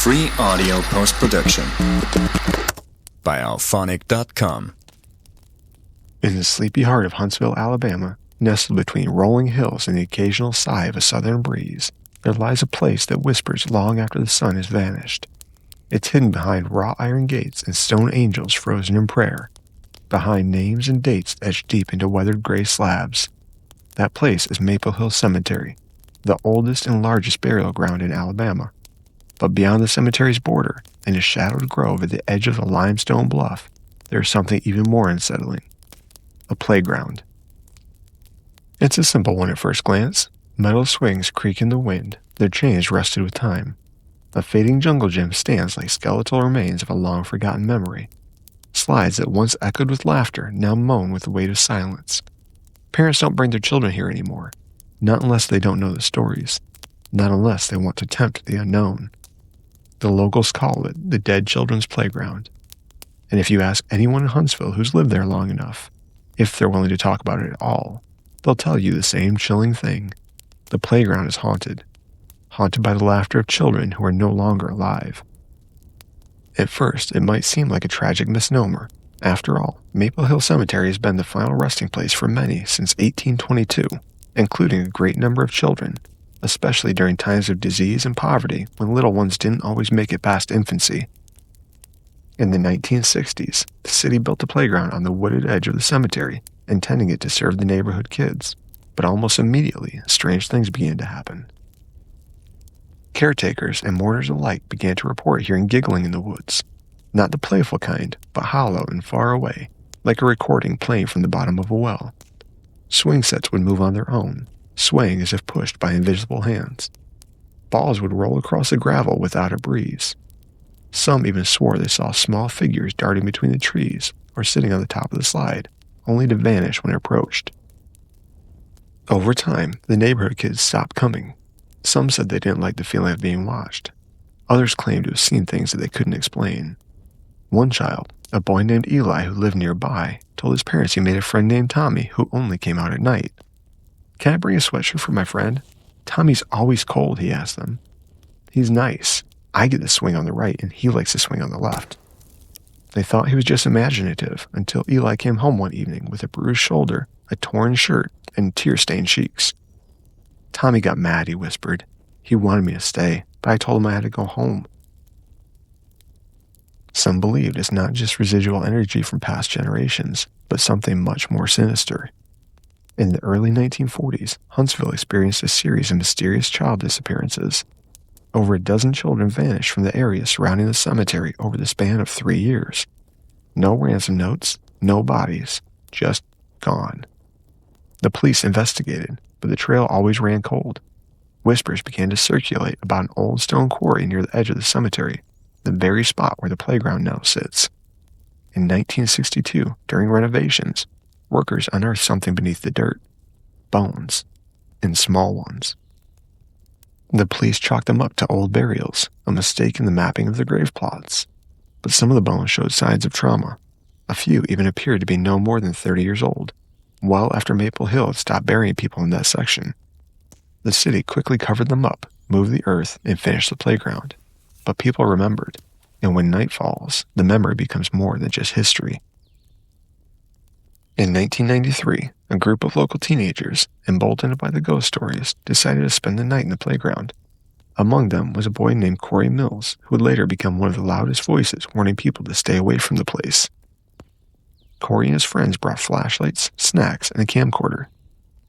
Free audio post-production by alphonic.com. In the sleepy heart of Huntsville, Alabama, nestled between rolling hills and the occasional sigh of a southern breeze, there lies a place that whispers long after the sun has vanished. It's hidden behind wrought iron gates and stone angels frozen in prayer, behind names and dates etched deep into weathered gray slabs. That place is Maple Hill Cemetery, the oldest and largest burial ground in Alabama. But beyond the cemetery's border, in a shadowed grove at the edge of a limestone bluff, there is something even more unsettling. A playground. It's a simple one at first glance. Metal swings creak in the wind, their chains rusted with time. A fading jungle gym stands like skeletal remains of a long-forgotten memory. Slides that once echoed with laughter now moan with the weight of silence. Parents don't bring their children here anymore, not unless they don't know the stories, not unless they want to tempt the unknown. The locals call it the Dead Children's Playground. And if you ask anyone in Huntsville who's lived there long enough, if they're willing to talk about it at all, they'll tell you the same chilling thing. The playground is haunted. Haunted by the laughter of children who are no longer alive. At first, it might seem like a tragic misnomer. After all, Maple Hill Cemetery has been the final resting place for many since 1822, including a great number of children, especially during times of disease and poverty when little ones didn't always make it past infancy. In the 1960s, the city built a playground on the wooded edge of the cemetery, intending it to serve the neighborhood kids, but almost immediately, strange things began to happen. Caretakers and mourners alike began to report hearing giggling in the woods, not the playful kind, but hollow and far away, like a recording playing from the bottom of a well. Swing sets would move on their own, swaying as if pushed by invisible hands. Balls would roll across the gravel without a breeze. Some even swore they saw small figures darting between the trees or sitting on the top of the slide, only to vanish when approached. Over time, the neighborhood kids stopped coming. Some said they didn't like the feeling of being watched. Others claimed to have seen things that they couldn't explain. One child, a boy named Eli who lived nearby, told his parents he made a friend named Tommy who only came out at night. "Can I bring a sweatshirt for my friend? Tommy's always cold," he asked them. "He's nice. I get to swing on the right and he likes to swing on the left." They thought he was just imaginative until Eli came home one evening with a bruised shoulder, a torn shirt, and tear-stained cheeks. "Tommy got mad," he whispered. "He wanted me to stay, but I told him I had to go home." Some believed it's not just residual energy from past generations, but something much more sinister. In the early 1940s, Huntsville experienced a series of mysterious child disappearances. Over a dozen children vanished from the area surrounding the cemetery over the span of 3 years. No ransom notes, no bodies, just gone. The police investigated, but the trail always ran cold. Whispers began to circulate about an old stone quarry near the edge of the cemetery, the very spot where the playground now sits. In 1962, during renovations, workers unearthed something beneath the dirt. Bones, and small ones. The police chalked them up to old burials, a mistake in the mapping of the grave plots. But some of the bones showed signs of trauma. A few even appeared to be no more than 30 years old, well after Maple Hill had stopped burying people in that section. The city quickly covered them up, moved the earth, and finished the playground. But people remembered, and when night falls, the memory becomes more than just history. In 1993, a group of local teenagers, emboldened by the ghost stories, decided to spend the night in the playground. Among them was a boy named Corey Mills, who would later become one of the loudest voices warning people to stay away from the place. Corey and his friends brought flashlights, snacks, and a camcorder.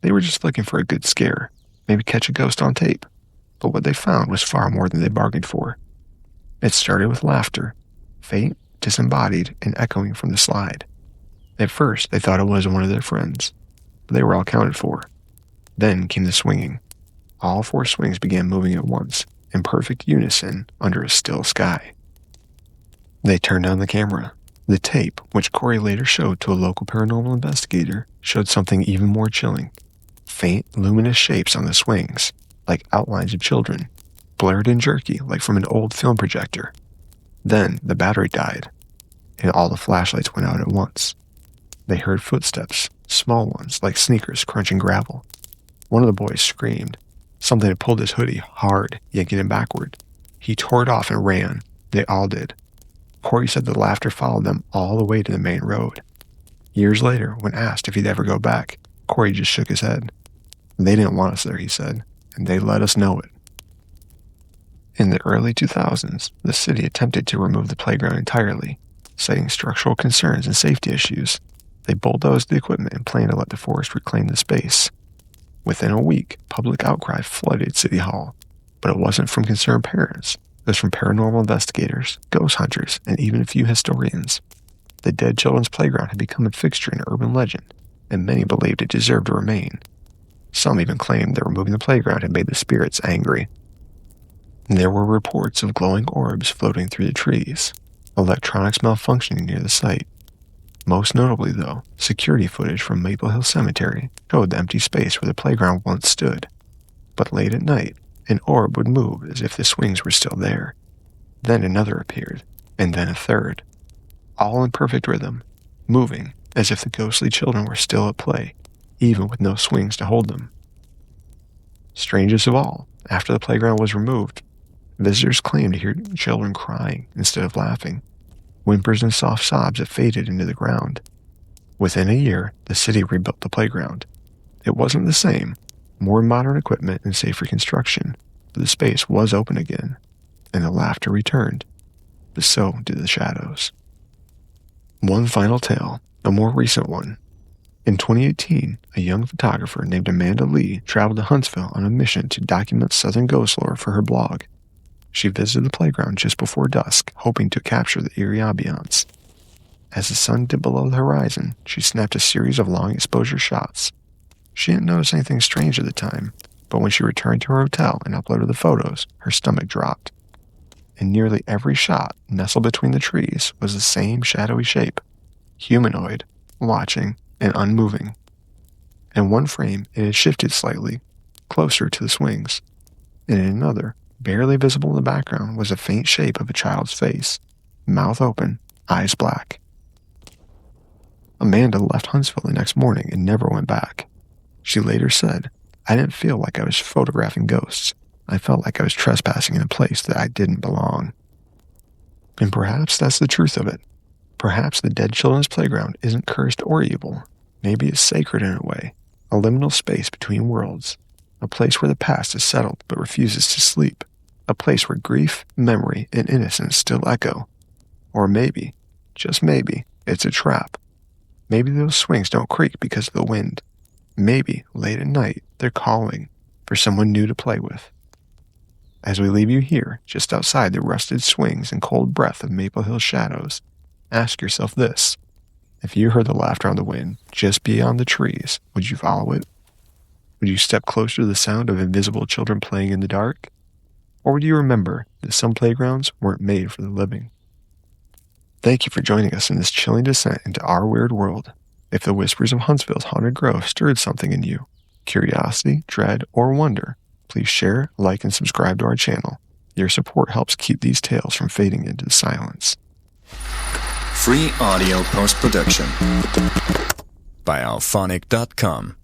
They were just looking for a good scare, maybe catch a ghost on tape. But what they found was far more than they bargained for. It started with laughter, faint, disembodied, and echoing from the slide. At first, they thought it was one of their friends, but they were all accounted for. Then came the swinging. All 4 swings began moving at once, in perfect unison, under a still sky. They turned on the camera. The tape, which Corey later showed to a local paranormal investigator, showed something even more chilling. Faint, luminous shapes on the swings, like outlines of children, blurred and jerky like from an old film projector. Then the battery died, and all the flashlights went out at once. They heard footsteps, small ones like sneakers crunching gravel. One of the boys screamed. Something had pulled his hoodie hard, yanking him backward. He tore it off and ran. They all did. Corey said the laughter followed them all the way to the main road. Years later, when asked if he'd ever go back, Corey just shook his head. They didn't want us there, he said, and they let us know it. In the early 2000s, the city attempted to remove the playground entirely, citing structural concerns and safety issues. They bulldozed the equipment and planned to let the forest reclaim the space. Within a week, public outcry flooded City Hall, but it wasn't from concerned parents. It was from paranormal investigators, ghost hunters, and even a few historians. The dead children's playground had become a fixture in urban legend, and many believed it deserved to remain. Some even claimed that removing the playground had made the spirits angry. There were reports of glowing orbs floating through the trees, electronics malfunctioning near the site. Most notably, though, security footage from Maple Hill Cemetery showed the empty space where the playground once stood. But late at night, an orb would move as if the swings were still there. Then another appeared, and then a third, all in perfect rhythm, moving as if the ghostly children were still at play, even with no swings to hold them. Strangest of all, after the playground was removed, visitors claimed to hear children crying instead of laughing, whimpers and soft sobs that faded into the ground. Within a year, the city rebuilt the playground. It wasn't the same, more modern equipment and safer construction, but the space was open again, and the laughter returned, but so did the shadows. One final tale, a more recent one. In 2018, a young photographer named Amanda Lee traveled to Huntsville on a mission to document Southern ghost lore for her blog. She visited the playground just before dusk, hoping to capture the eerie ambiance. As the sun dipped below the horizon, she snapped a series of long exposure shots. She didn't notice anything strange at the time, but when she returned to her hotel and uploaded the photos, her stomach dropped. In nearly every shot, nestled between the trees, was the same shadowy shape, humanoid, watching, and unmoving. In one frame, it had shifted slightly, closer to the swings. In another, barely visible in the background, was a faint shape of a child's face, mouth open, eyes black. Amanda left Huntsville the next morning and never went back. She later said, "I didn't feel like I was photographing ghosts. I felt like I was trespassing in a place that I didn't belong." And perhaps that's the truth of it. Perhaps the dead children's playground isn't cursed or evil. Maybe it's sacred in a way, a liminal space between worlds, a place where the past is settled but refuses to sleep, a place where grief, memory, and innocence still echo. Or maybe, just maybe, it's a trap. Maybe those swings don't creak because of the wind. Maybe, late at night, they're calling for someone new to play with. As we leave you here, just outside the rusted swings and cold breath of Maple Hill shadows, ask yourself this. If you heard the laughter on the wind just beyond the trees, would you follow it? Would you step closer to the sound of invisible children playing in the dark? Or would you remember that some playgrounds weren't made for the living? Thank you for joining us in this chilling descent into our weird world. If the whispers of Huntsville's haunted grove stirred something in you, curiosity, dread, or wonder, please share, like, and subscribe to our channel. Your support helps keep these tales from fading into the silence. Free audio post-production by alphonic.com.